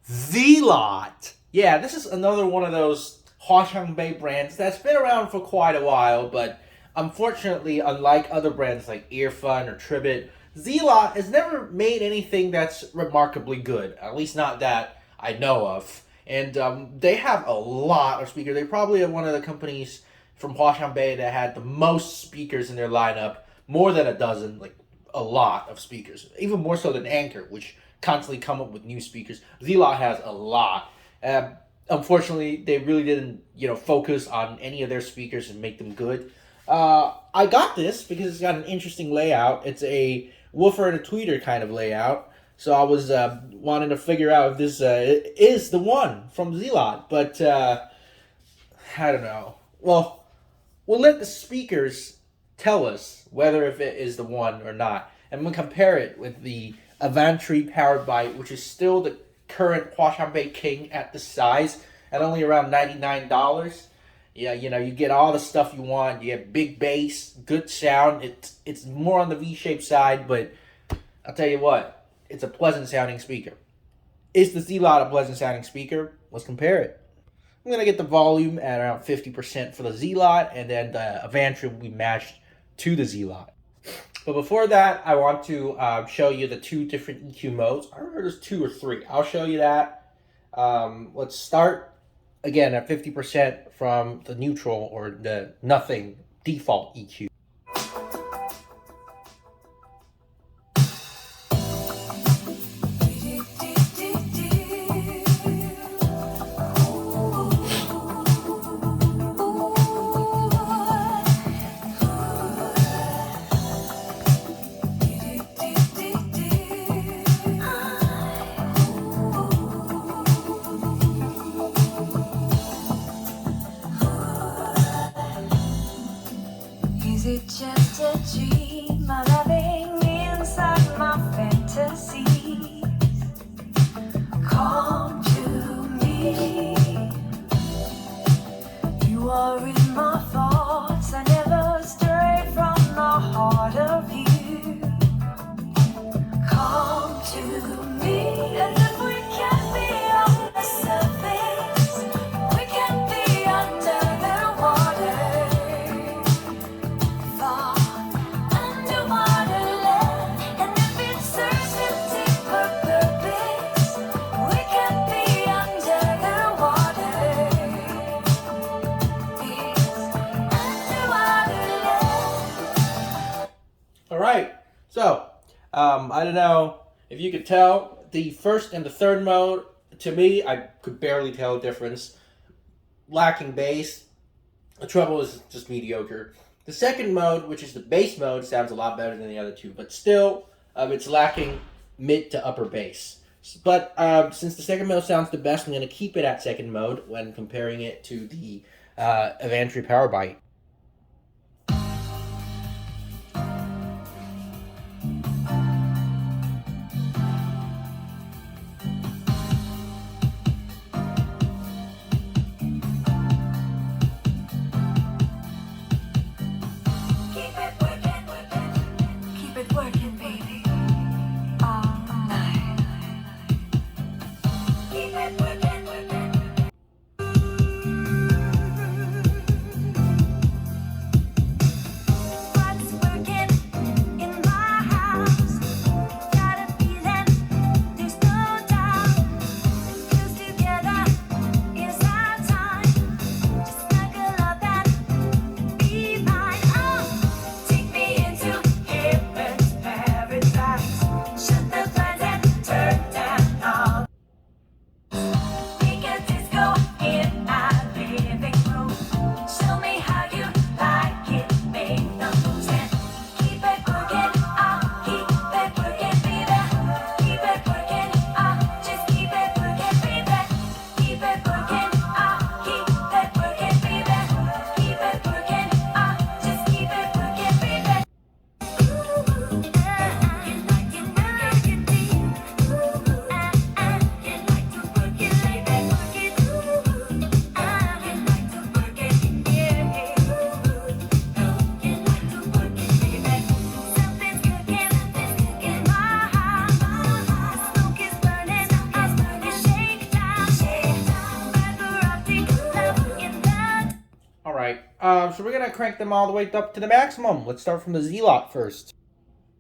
Zealot. Yeah, this is another one of those Hwaseong brands that's been around for quite a while, but unfortunately, unlike other brands like Earfun or Tribbit, Zealot has never made anything that's remarkably good. At least not that I know of. And they have a lot of speakers. They probably are one of the companies from Hwaseong that had the most speakers in their lineup, more than a dozen, like a lot of speakers, even more so than Anchor, which constantly come up with new speakers. Zealot has a lot. Unfortunately, they really didn't, focus on any of their speakers and make them good. I got this because it's got an interesting layout. It's a woofer and a tweeter kind of layout. So I was wanting to figure out if this is the one from Zealot, but I don't know. Well, we'll let the speakers tell us whether if it is the one or not, and we'll compare it with the Avantree Powerbyte, which is still the current Hwaseong king at the size, at only around $99. Yeah, you get all the stuff you want. You get big bass, good sound. It's more on the V-shaped side, but I'll tell you what, it's a pleasant sounding speaker. Is the Zealot a pleasant sounding speaker? Let's compare it. I'm going to get the volume at around 50% for the Zealot, and then the Avantree will be matched to the Zealot. But before that, I want to show you the two different EQ modes. I remember there's 2 or 3. I'll show you that. Let's start, again, at 50% from the neutral or the nothing default EQ. Is it just a dream I'm having inside my fantasies? Come to me. You are in my thoughts. I never stray from the heart of you. Come to me. And if we can be on the surface, we can be under the water. All right, so I don't know if you could tell the first and the third mode. To me, I could barely tell a difference. Lacking bass, the treble is just mediocre. The second mode, which is the bass mode, sounds a lot better than the other two, but still, it's lacking mid to upper bass. But since the second mode sounds the best, I'm going to keep it at second mode when comparing it to the Avantree Powerbyte. So we're gonna crank them all the way up to the maximum. Let's start from the Zealot first.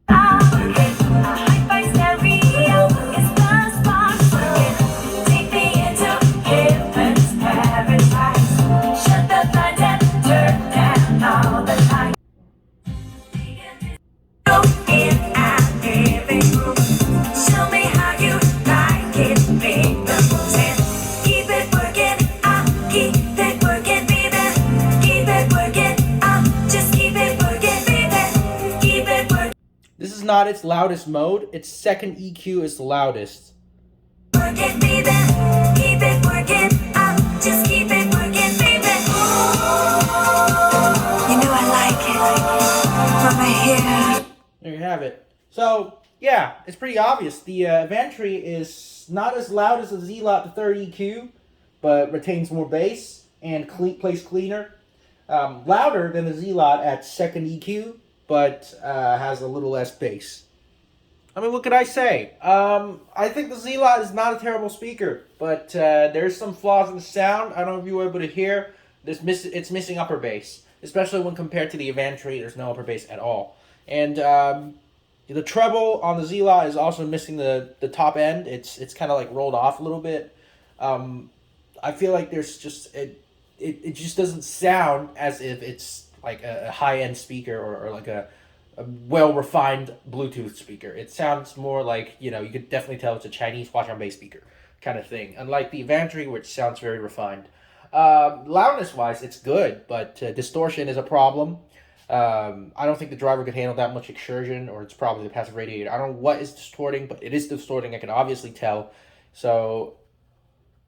Hi-fi stereo is the spark. Take me into heaven's paradise. Shut the lights and turn down all the lights. Go in our living room. Show me how you like it, make the moves and keep it working. Keep it working, baby. Keep it working. Just keep it working, baby. Keep it working. This is not its loudest mode. Its second EQ is the loudest. Working, baby. Keep it working. Just keep it working, baby. You know I like it from right here. There you have it. So, yeah, it's pretty obvious. The Avantree is not as loud as the Zealot, the third EQ, but retains more bass and plays cleaner. Louder than the Zealot at second EQ, but has a little less bass. I mean, what could I say? I think the Zealot is not a terrible speaker, but there's some flaws in the sound. I don't know if you were able to hear. It's missing upper bass, especially when compared to the Avantree. There's no upper bass at all. And the treble on the Zealot is also missing the top end. It's kind of like rolled off a little bit. I feel like there's just it just doesn't sound as if it's like a high end speaker or like a well refined Bluetooth speaker. It sounds more like, you could definitely tell it's a Chinese Huashangbei speaker kind of thing. Unlike the Avantree, which sounds very refined. Loudness wise, it's good, but distortion is a problem. I don't think the driver could handle that much exertion, or it's probably the passive radiator. I don't know what is distorting, but it is distorting. I can obviously tell. So,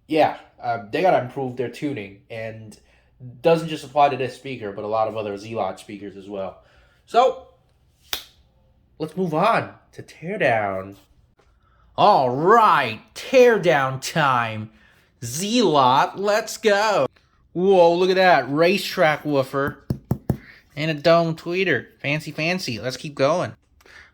yeah, they gotta improve their tuning, and doesn't just apply to this speaker, but a lot of other Zealot speakers as well. So, let's move on to Teardown. All right, Teardown time. Zealot, let's go. Whoa, look at that racetrack woofer. And a dome tweeter. Fancy, fancy. Let's keep going.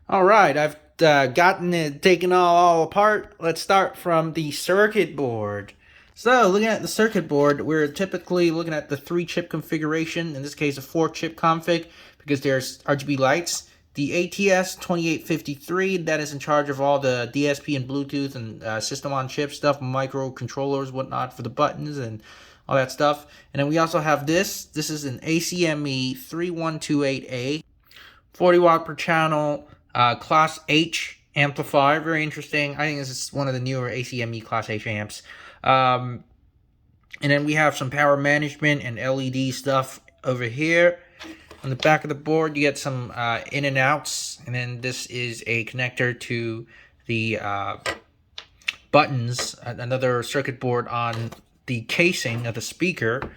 All right, I've gotten it taken all apart. Let's start from the circuit board. So, looking at the circuit board, we're typically looking at the 3-chip configuration. In this case, a 4-chip config, because there's RGB lights. The ATS2853, that is in charge of all the DSP and Bluetooth and system-on-chip stuff, microcontrollers, whatnot, for the buttons and all that stuff. And then we also have this. This is an ACME 3128A, 40 watt per channel, Class H amplifier. Very interesting. I think this is one of the newer ACME Class H amps. And then we have some power management and LED stuff over here. On the back of the board, you get some in and outs. And then this is a connector to the buttons, another circuit board on the casing of the speaker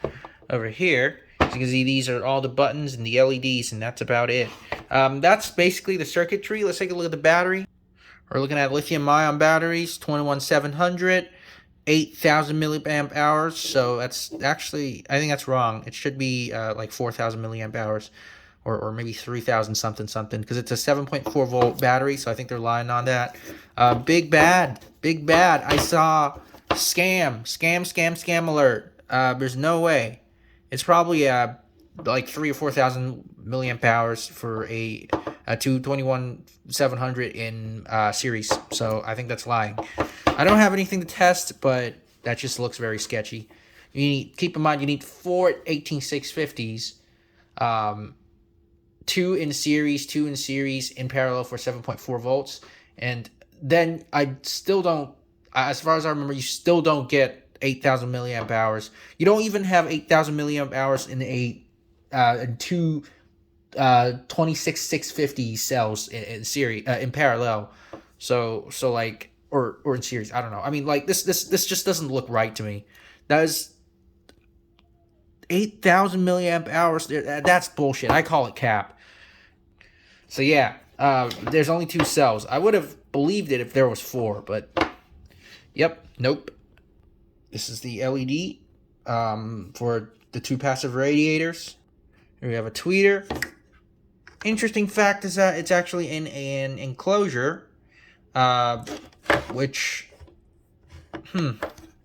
over here. As you can see, these are all the buttons and the LEDs, and that's about it. That's basically the circuitry. Let's take a look at the battery. We're looking at lithium-ion batteries, 21700, 8,000 milliamp hours. So that's actually, I think that's wrong. It should be like 4,000 milliamp hours, or maybe 3,000 something, because it's a 7.4 volt battery. So I think they're lying on that. Big bad. I saw scam alert. There's no way. It's probably like 3,000 or 4,000 milliamp hours for a 221-700 in series. So I think that's lying. I don't have anything to test, but that just looks very sketchy. Keep in mind, you need 4 18650s, 2 in series in parallel for 7.4 volts, and then I still don't. As far as I remember, you still don't get 8,000 milliamp hours. You don't even have 8,000 milliamp hours in two 26650 cells in series in parallel. So like or in series. I don't know. I mean, like this just doesn't look right to me. That is 8,000 milliamp hours. That's bullshit. I call it cap. So yeah, there's only 2 cells. I would have believed it if there was 4, but yep, nope. This is the LED for the 2 passive radiators. Here we have a tweeter. Interesting fact is that it's actually in an enclosure, which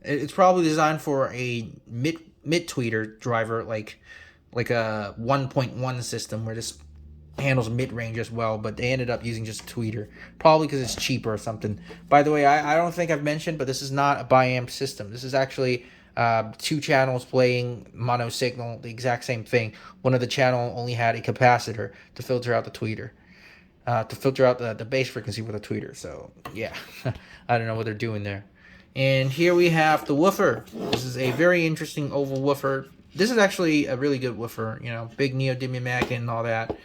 it's probably designed for a mid tweeter driver like like a 1.1 system where this handles mid-range as well, but they ended up using just a tweeter, probably because it's cheaper or something. By the way, I don't think I've mentioned, but this is not a biamp system. This is actually 2 channels playing mono signal, the exact same thing. One of the channel only had a capacitor to filter out the tweeter, to filter out the bass frequency with a tweeter. So yeah, I don't know what they're doing there. And here we have the woofer. This is a very interesting oval woofer. This is actually a really good woofer, you know, big neodymium magnet and all that.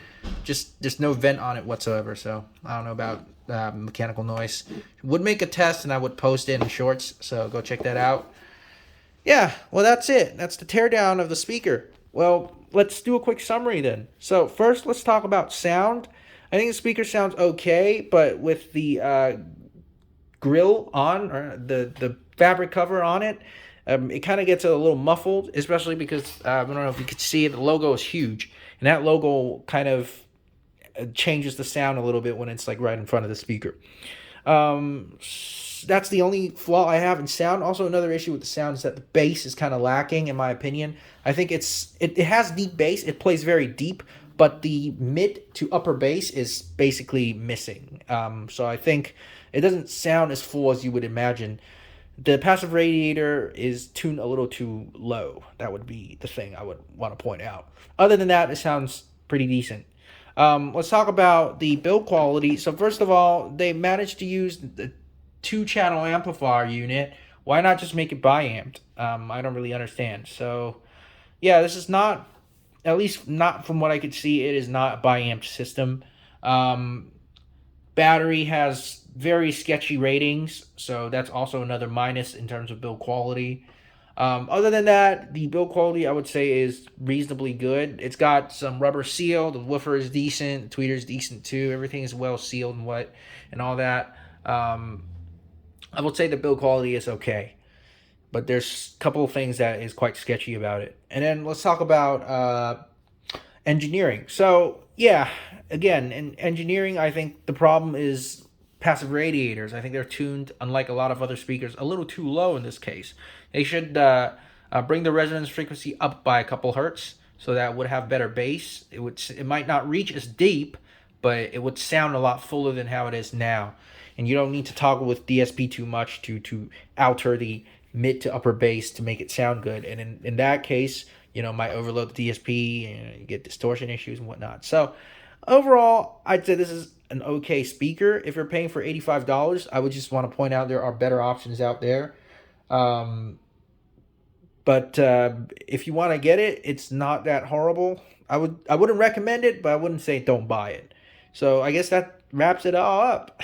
Just there's no vent on it whatsoever, so I don't know about mechanical noise. Would make a test and I would post it in shorts, so go check that out. Yeah, well, that's it. That's the teardown of the speaker. Well, let's do a quick summary then. So first, let's talk about sound. I think the speaker sounds okay, but with the grill on, or the fabric cover on it, it kind of gets a little muffled, especially because I don't know if you could see it, the logo is huge, and that logo kind of changes the sound a little bit when it's like right in front of the speaker. That's the only flaw I have in sound. Also, another issue with the sound is that the bass is kind of lacking, in my opinion. I think it has deep bass. It plays very deep, but the mid to upper bass is basically missing. So I think it doesn't sound as full as you would imagine. The passive radiator is tuned a little too low. That would be the thing I would want to point out. Other than that, it sounds pretty decent. Let's talk about the build quality. So first of all, they managed to use the 2-channel amplifier unit. Why not just make it biamped? I don't really understand. So yeah, this is not, at least not from what I could see, it is not a biamped system. Battery has very sketchy ratings, so that's also another minus in terms of build quality. Other than that, the build quality I would say is reasonably good. It's got some rubber seal. The woofer is decent. The tweeter is decent too. Everything is well sealed and wet and all that. I would say the build quality is okay, but there's a couple of things that is quite sketchy about it. And then let's talk about engineering. So yeah, again, in engineering, I think the problem is passive radiators. I think they're tuned, unlike a lot of other speakers, a little too low in this case. They should bring the resonance frequency up by a couple hertz, so that would have better bass. It might not reach as deep, but it would sound a lot fuller than how it is now. And you don't need to toggle with DSP too much to alter the mid to upper bass to make it sound good. And in that case, you know, might overload the DSP and you get distortion issues and whatnot. So overall, I'd say this is an okay speaker. If you're paying for $85, I would just want to point out there are better options out there. But if you want to get it, it's not that horrible. I wouldn't recommend it, but I wouldn't say don't buy it. So I guess that wraps it all up.